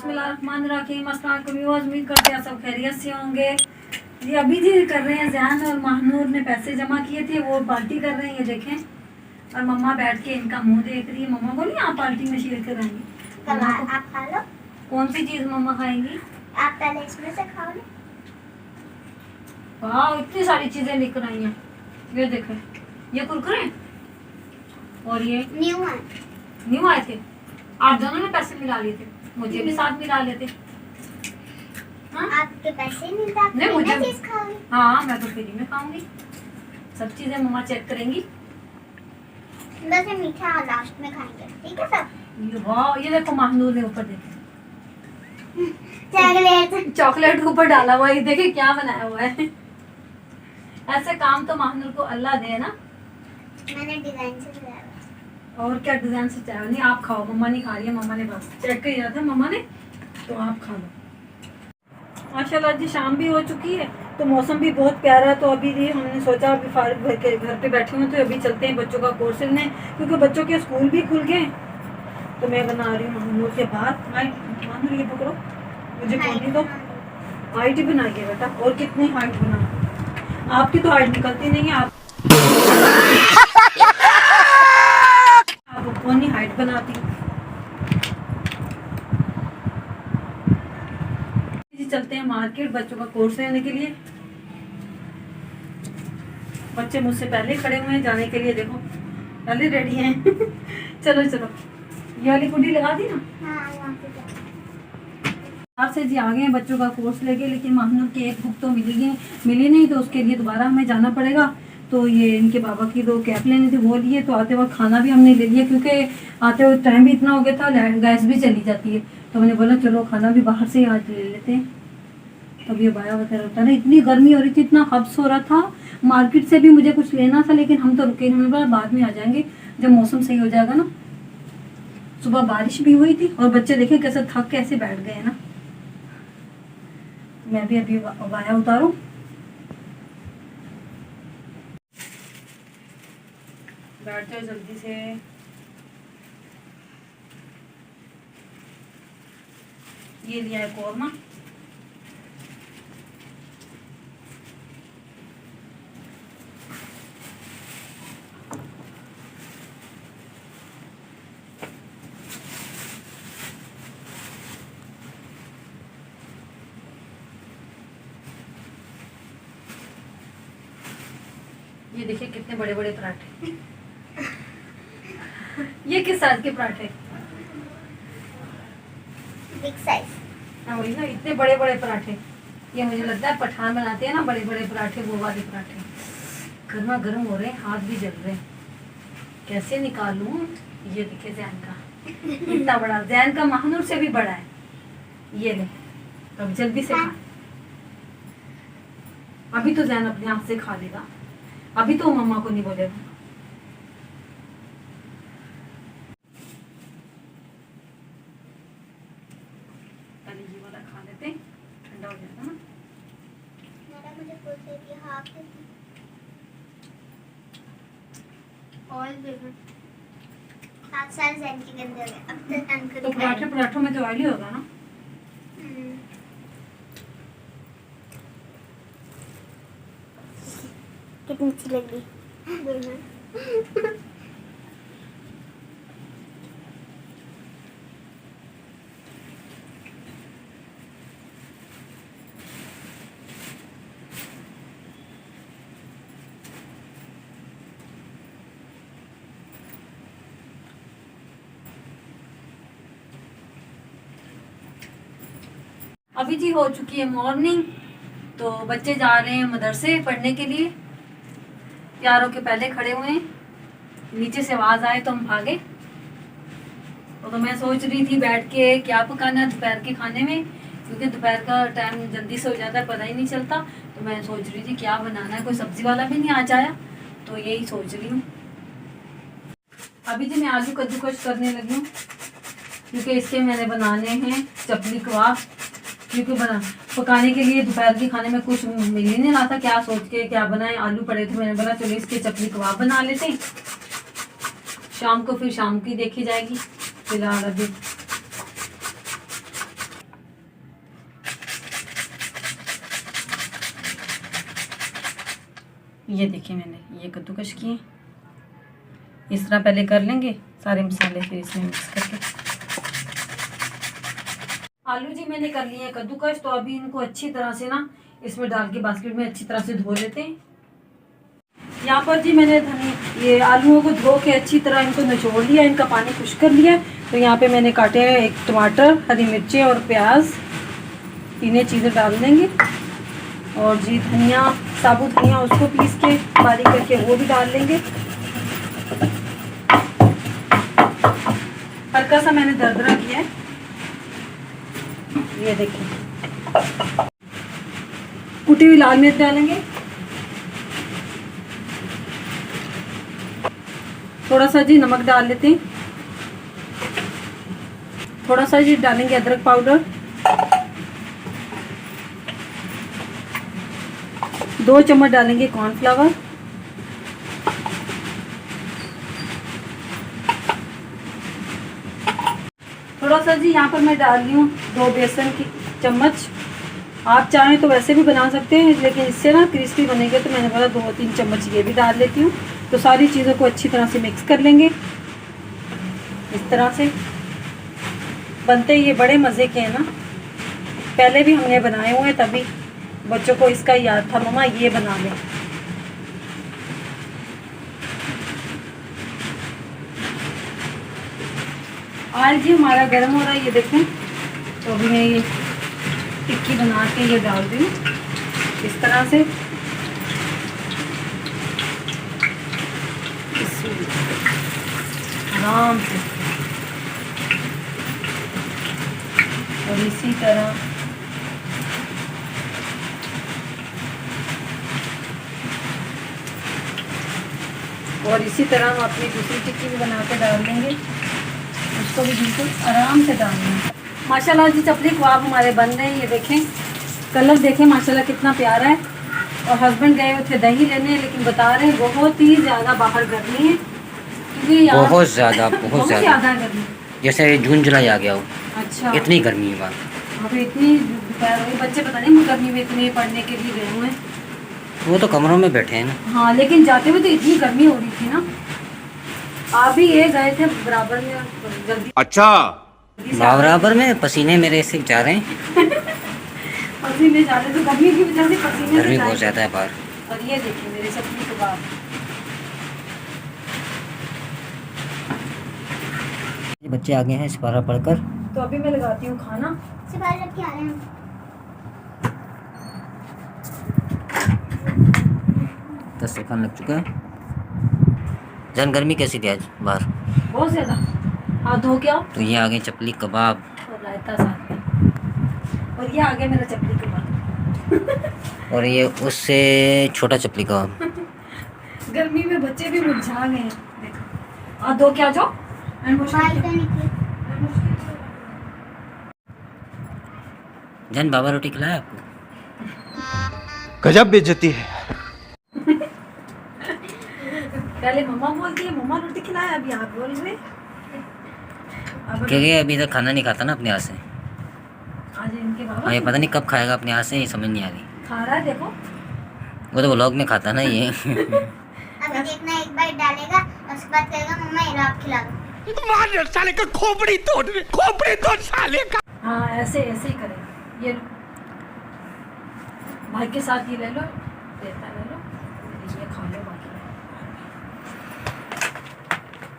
बिस्मिल्लाहिर्रहमानिर्रहीम। अस्सलाम वालेकुम व्यूअर्स, उम्मीद करते हैं सब खैरियत से होंगे। ये अभी जी कर रहे हैं, ज़ैन और महानूर ने पैसे जमा किए थे, वो पार्टी कर रहे हैं, ये देखें। और मम्मा बैठ के इनका मुंह देख रही है। मम्मा बोली आप पार्टी में शेयर कराएंगी। आप खा लो। कौन सी चीज़ मम्मा खाएंगी? आप पहले इसमें से खाओ ना। वाह, इतनी सारी चीज़ें लेकर आई हैं। ये देखें, ये कुरकुरे और ये न्यू आए थे। आप दोनों ने पैसे मिला लिए थे, मुझे भी साथ मिला लेते। हाँ? आपके पैसे नहीं, मुझे चीज खाओगी। हाँ, मैं तो फ्री में खाऊंगी। सब चीजें मम्मा चेक करेंगी। वैसे मीठा लास्ट में खाएंगे, ठीक है सब। वाह, ये देखो महानूर ने ऊपर देखे चॉकलेट ऊपर डाला हुआ है। ये देखे क्या बनाया हुआ है। ऐसे काम तो महानूर को अल्लाह दे ना। मैंने डिजाइन से बनाया। और क्या डिजाइन से चाहे नहीं, आप खाओ। मम्मा नहीं खा रही है, मम्मा ने बस चेक किया था मम्मा ने, तो आप खा लो। माशाल्लाह जी शाम भी हो चुकी है, तो मौसम भी बहुत प्यारा है। तो अभी भी हमने सोचा अभी फारिग घर पे बैठे हुए, तो अभी चलते हैं बच्चों का कोर्स लेने, क्योंकि बच्चों के स्कूल भी खुल गए। तो मैं बना रही हूँ महानूर के बाद। महानूर ये पकड़ो, मुझे पानी दो। हाइट ही बनाइए बेटा, और कितनी हाइट बना। आपकी तो हाइट निकलती नहीं है, आप कौन हाइट बनाती। चलते हैं मार्केट बच्चों का कोर्स लेने के लिए। बच्चे मुझसे पहले खड़े हुए हैं जाने के लिए, देखो पहले रेडी हैं। चलो चलो, ये वाली कुंडी लगा दी ना। बाहर से जी आ गए हैं बच्चों का कोर्स लेके, लेकिन महानूर की एक बुक तो मिली नहीं, तो उसके लिए दोबारा हमें जाना पड़ेगा। तो ये इनके बाबा की 2 कैप लेनी थी, वो लिए। तो आते वक्त खाना भी हमने ले लिया, क्योंकि आते वक्त टाइम भी इतना हो गया था, गैस भी चली जाती है। तो मैंने बोला चलो खाना भी बाहर से आज ले लेते हैं। तब ये बाया वगैरह होता है ना, इतनी गर्मी हो रही थी, इतना हब्स हो रहा था। मार्केट से भी मुझे कुछ लेना था, लेकिन हम तो रुके नहीं, बाद में आ जाएंगे जब मौसम सही हो जाएगा ना। सुबह बारिश भी हुई थी, और बच्चे देखे कैसे थक कैसे बैठ गए ना। मैं भी अभी बाया उतारूं। बैठ जाओ जल्दी से। ये लिया है कौरमा। ये देखिए कितने बड़े बड़े पराठे। ये किस साइज के पराठे? Big size. हाँ वही ना, इतने बड़े बड़े पराठे। ये मुझे लगता है पठान बनाते हैं ना बड़े बड़े पराठे, वो वाले पराठे। गर्मा गर्म हो रहे हैं, हाथ भी जल रहे हैं। कैसे निकालूं? ये देखिए ज़ैन का इतना बड़ा, ज़ैन का महानूर से भी बड़ा है। ये ले, अब जल्दी से खा। अभी तो ज़ैन अपने हाथ से खा लेगा, अभी तो मम्मा को नहीं बोलेगा। पहले ये वाला खा लेते, ठंडा हो जाएगा ना। मुझे पूछे कि हाफ ऑयल देखो, हाथ सारे ज़ैन के गंदे हो गए। अब तक अंकल तो पराठों में तो ऑयली होगा ना। कितनी अच्छी लग रही। अभी जी हो चुकी है मॉर्निंग, तो बच्चे जा रहे हैं मदरसे पढ़ने के लिए। तैयार होके पहले खड़े हुए हैं, नीचे से आवाज़ आए तो हम भागे। तो मैं सोच रही थी बैठ के क्या पकाना है दोपहर के खाने में, क्योंकि दोपहर का टाइम जल्दी से हो जाता है, पता ही नहीं चलता। तो मैं सोच रही थी क्या बनाना है, कोई सब्जी वाला भी नहीं आज आया, तो यही सोच रही हूँ। अभी जी मैं आलू कद्दूकस करने लगी हूँ, क्योंकि इसके मैंने बनाने हैं चपली कबाब। क्योंकि पकाने के लिए दोपहर के खाने में कुछ मिल ही नहीं रहा था, क्या सोच के क्या बनाए। आलू पड़े थे, मैंने बोला चलो इसके चपली कबाब बना लेते हैं। शाम को फिर शाम की देखी जाएगी। फिलहाल अभी ये देखिए मैंने ये कद्दूकश किए, इस तरह पहले कर लेंगे सारे मसाले, फिर इसमें मिक्स करके। आलू जी मैंने कर लिए हैं कद्दूकश, तो अभी इनको अच्छी तरह से ना इसमें डाल के बास्केट में अच्छी तरह से धो लेते हैं। यहाँ पर जी मैंने ये आलूओं को धो के अच्छी तरह इनको निचोड़ लिया, इनका पानी खुश्क कर लिया। तो यहाँ पे मैंने काटे हैं एक टमाटर, हरी मिर्चें और प्याज, तीनों चीज़ें डाल देंगे। और जी धनिया, साबुत धनिया उसको पीस के बारीक करके वो भी डाल लेंगे। हल्का सा मैंने दरदरा किया है, ये देखिए। कुटी हुई लाल मिर्च डालेंगे, थोड़ा सा जी नमक डाल लेते हैं, थोड़ा सा जी डालेंगे अदरक पाउडर, 2 चम्मच डालेंगे कॉर्नफ्लावर, थोड़ा सा जी यहाँ पर मैं डाल रही हूँ 2 बेसन की चम्मच। आप चाहें तो वैसे भी बना सकते हैं, लेकिन इससे ना क्रिस्पी बनेंगे, तो मैंने बोला 2-3 चम्मच ये भी डाल लेती हूँ। तो सारी चीज़ों को अच्छी तरह से मिक्स कर लेंगे। इस तरह से बनते ये बड़े मज़े के हैं ना, पहले भी हमने बनाए हुए हैं, तभी बच्चों को इसका याद था मम्मा ये बना लें। ऑयल जी हमारा गर्म हो रहा है, ये देखें। तो अभी मैं ये टिक्की बना के ये डाल दी इस तरह से। आराम से और इसी तरह हम अपनी दूसरी टिक्की भी बना के डाल देंगे, उसको भी बिल्कुल आराम से डालेंगे। माशाल्लाह जी चपली कबाब हमारे बन रहे हैं, ये देखें। कलर देखें माशाल्लाह कितना प्यारा है। और हस्बैंड गए हुए थे दही लेने, लेकिन बता रहे हैं बहुत ही ज़्यादा बाहर गर्मी है, क्योंकि बहुत ज़्यादा गर्मी, जैसे जून जुलाई आ गया हो। अच्छा, इतनी गर्मी है वहाँ पे इतनी दोपहर हो गई। बच्चे पता नहीं गर्मी में इतने पढ़ने के लिए गए हुए हैं। वो तो कमरों में बैठे हैं ना। हाँ, लेकिन जाते हुए तो इतनी गर्मी हो रही थी ना। आप भी ये गए थे बराबर में जल्दी? अच्छा, बराबर में पसीने मेरे से जा रहे हैं। पसीने जा रहे, तो गर्मी की वजह से पसीने गर्मी बहुत ज़्यादा है बाहर। और ये देखिए मेरे चपली कबाब। बच्चे आ गए हैं सिपारा पढ़कर, तो अभी मैं लगाती हूँ खाना। सिपाही लड़के आ रहे हैं। 10 सेकंड लग चुका है। जन गर्मी कैसी थी आज बाहर? बहुत ज़्यादा। हाँ, धो के आओ। तो ये आ गए चपली कबाब और रायता साथ में। और ये आ गया मेरा चपली कबाब। और ये उससे छोटा चपली कबाब। गर्मी में बच्चे भी मुरझा गए हैं, देखो। धो के आ जाओ। बाहर का निकले। जन बाबा रोटी खिलाया आपको? गजब बेइज्जती है। पहले मम्मा बोलती है मम्मा रोटी खिलाया, अभी आप बोल रहे। क्योंकि अभी तक खाना नहीं खाता ना अपने हाथ से। आज इनके बाबा ये पता नहीं कब खाएगा अपने हाथ से, ये समझ नहीं आ रही। खा रहा है, देखो। वो तो व्लॉग में खाता ना ये। अभी देखना एक बाइट डालेगा, उसके बाद कहेगा मम्मा ये लो आप खिला दो। मार साले का खोपड़ी तोड़ साले का। हाँ, ऐसे ऐसे ही करेगा। ये लो, भाई के साथ ये ले लो, देता ले लो, ये खा लो बाकी।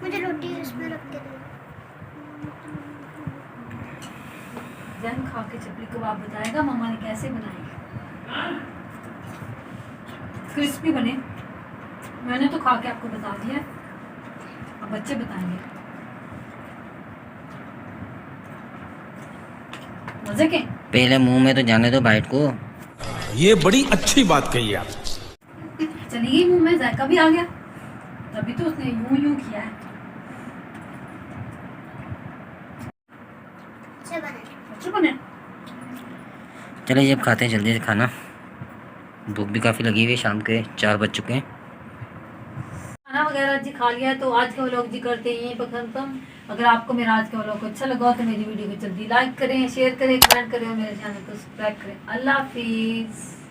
मुझे रोटी इसमें रख के दो। जन खा के चपली कबाब बताएगा मम्मा ने कैसे बनाई, क्रिस्पी बने। मैंने तो खा के आपको बता दिया, अब बच्चे बताएंगे। मजे के। पहले मुंह में तो जाने दो बाइट को। ये बड़ी अच्छी बात कही आप। चली गई मुंह में, जायका भी आ गया, तभी तो उसने यूं यूं किया है। अच्छे बने। चलिए अब खाते हैं जल्दी से खाना, भूख भी काफ़ी लगी हुई है, शाम के 4 बज चुके हैं। खाना वगैरह जी खा लिया, तो आज का व्लॉग जी करते हैं यहीं पर खत्म। अगर आपको मेरा आज का व्लॉग अच्छा लगा तो मेरी वीडियो को जल्दी लाइक करें, शेयर करें, कमेंट करें और मेरे चैनल को सब्सक्राइब करें। अल्लाह हाफिज़।